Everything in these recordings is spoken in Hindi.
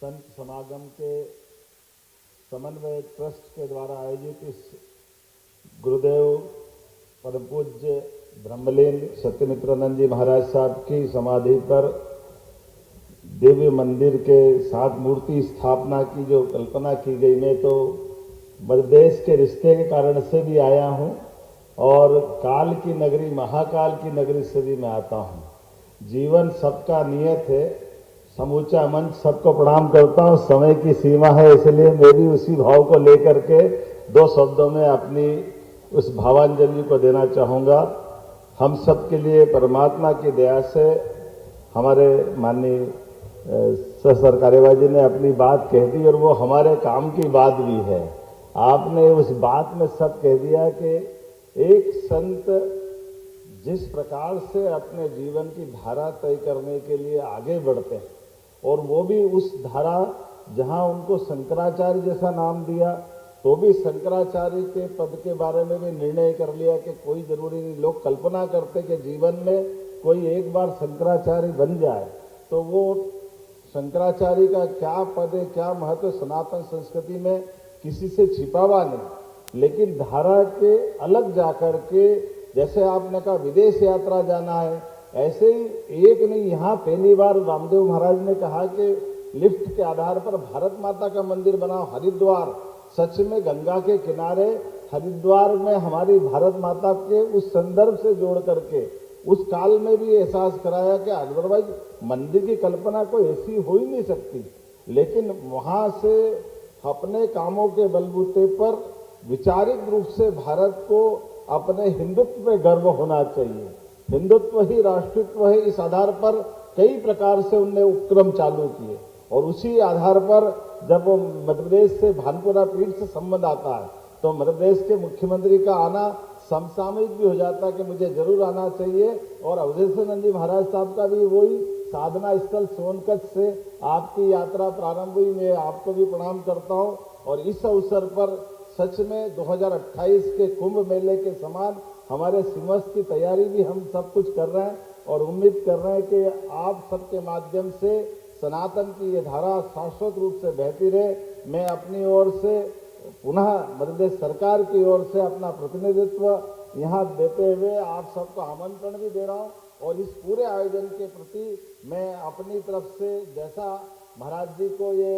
संत समागम के समन्वय ट्रस्ट के द्वारा आयोजित इस गुरुदेव परम पूज्य ब्रह्मलीन सत्यमित्रानंद जी महाराज साहब की समाधि पर दिव्य मंदिर के साथ मूर्ति स्थापना की जो कल्पना की गई, मैं तो मध्य प्रदेश के रिश्ते के कारण से भी आया हूं और काल की नगरी महाकाल की नगरी से भी मैं आता हूं। जीवन सबका नियत है। समूचा मंच सबको प्रणाम करता हूं। समय की सीमा है, इसलिए मैं भी उसी भाव को लेकर के दो शब्दों में अपनी उस भावांजलि को देना चाहूंगा। हम सब के लिए परमात्मा की दया से हमारे माननीय सर कार्यवाही ने अपनी बात कह दी और वो हमारे काम की बात भी है। आपने उस बात में सब कह दिया कि एक संत जिस प्रकार से अपने जीवन की धारा तय करने के लिए आगे बढ़ते हैं और वो भी उस धारा जहां उनको शंकराचार्य जैसा नाम दिया तो भी शंकराचार्य के पद के बारे में भी निर्णय कर लिया कि कोई जरूरी नहीं। लोग कल्पना करते कि जीवन में कोई एक बार शंकराचार्य बन जाए तो वो शंकराचार्य का क्या पद है, क्या महत्व सनातन संस्कृति में किसी से छिपा हुआ नहीं। लेकिन धारा के अलग जाकर के, जैसे आपने कहा विदेश यात्रा जाना है, ऐसे ही एक नहीं, यहाँ पहली बार रामदेव महाराज ने कहा कि लिफ्ट के आधार पर भारत माता का मंदिर बनाओ। हरिद्वार, सच में गंगा के किनारे हरिद्वार में हमारी भारत माता के उस संदर्भ से जोड़ करके उस काल में भी एहसास कराया कि अदरवाइज मंदिर की कल्पना कोई ऐसी हो ही नहीं सकती। लेकिन वहां से अपने कामों के बलबूते पर विचारिक रूप से भारत को अपने हिंदुत्व पे गर्व होना चाहिए। हिंदुत्व ही राष्ट्रत्व है। इस आधार पर कई प्रकार से उनने उपक्रम चालू किए और उसी आधार पर जब मध्य प्रदेश से भानपुरा पीठ से संबंध आता है तो मध्य प्रदेश के मुख्यमंत्री का आना समसामयिक भी हो जाता है कि मुझे जरूर आना चाहिए। और अवधेशानंद जी महाराज साहब का भी वही साधना स्थल सोनकच्छ से आपकी यात्रा प्रारंभ हुई। मैं आपको भी प्रणाम करता हूं और इस अवसर पर सच में 2028 के कुंभ मेले के समान हमारे सिमस की तैयारी भी हम सब कुछ कर रहे हैं और उम्मीद कर रहे हैं कि आप सबके माध्यम से सनातन की ये धारा शाश्वत रूप से बहती रहे। मैं अपनी ओर से पुनः मध्य प्रदेश सरकार की ओर से अपना प्रतिनिधित्व यहाँ देते हुए आप सबको आमंत्रण भी दे रहा हूँ और इस पूरे आयोजन के प्रति मैं अपनी तरफ से, जैसा महाराज जी को ये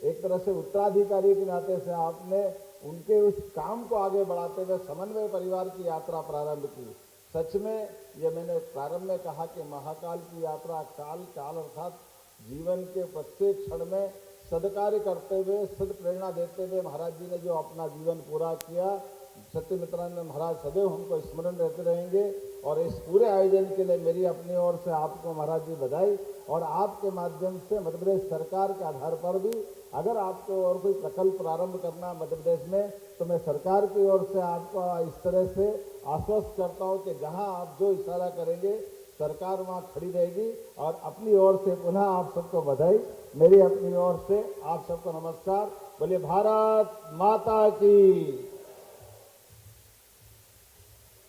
एक तरह से उत्तराधिकारी के नाते से आपने उनके उस काम को आगे बढ़ाते हुए समन्वय परिवार की यात्रा प्रारंभ की। सच में ये मैंने प्रारंभ में कहा कि महाकाल की यात्रा, काल अर्थात जीवन के प्रत्येक क्षण में सदकार्य करते हुए, सद प्रेरणा देते हुए महाराज जी ने जो अपना जीवन पूरा किया, सत्यमित्रानंद महाराज सदैव हमको स्मरण रहते रहेंगे। और इस पूरे आयोजन के लिए मेरी अपनी ओर से आपको महाराज जी बधाई और आपके माध्यम से मध्य प्रदेश सरकार के आधार पर भी अगर आपको और कोई प्रकल्प प्रारंभ करना मध्य प्रदेश में तो मैं सरकार की ओर से आपको इस तरह से आश्वस्त करता हूं कि जहां आप जो इशारा करेंगे सरकार वहां खड़ी रहेगी। और अपनी ओर से पुनः आप सबको बधाई, मेरी अपनी ओर से आप सबको नमस्कार। बोलिए भारत माता की।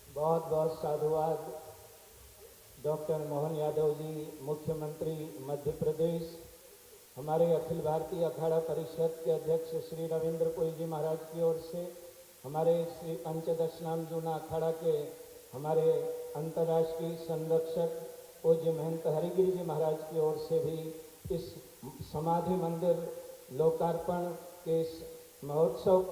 बहुत बहुत साधुवाद डॉक्टर मोहन यादव जी, मुख्यमंत्री मध्य प्रदेश। हमारे अखिल भारतीय अखाड़ा परिषद के अध्यक्ष श्री रविंद्र कोई जी महाराज की ओर से, हमारे श्री पंचदश नाम जूना अखाड़ा के हमारे अंतर्राष्ट्रीय संरक्षक पूज्य महंत हरिगिरी जी महाराज की ओर से भी इस समाधि मंदिर लोकार्पण के इस महोत्सव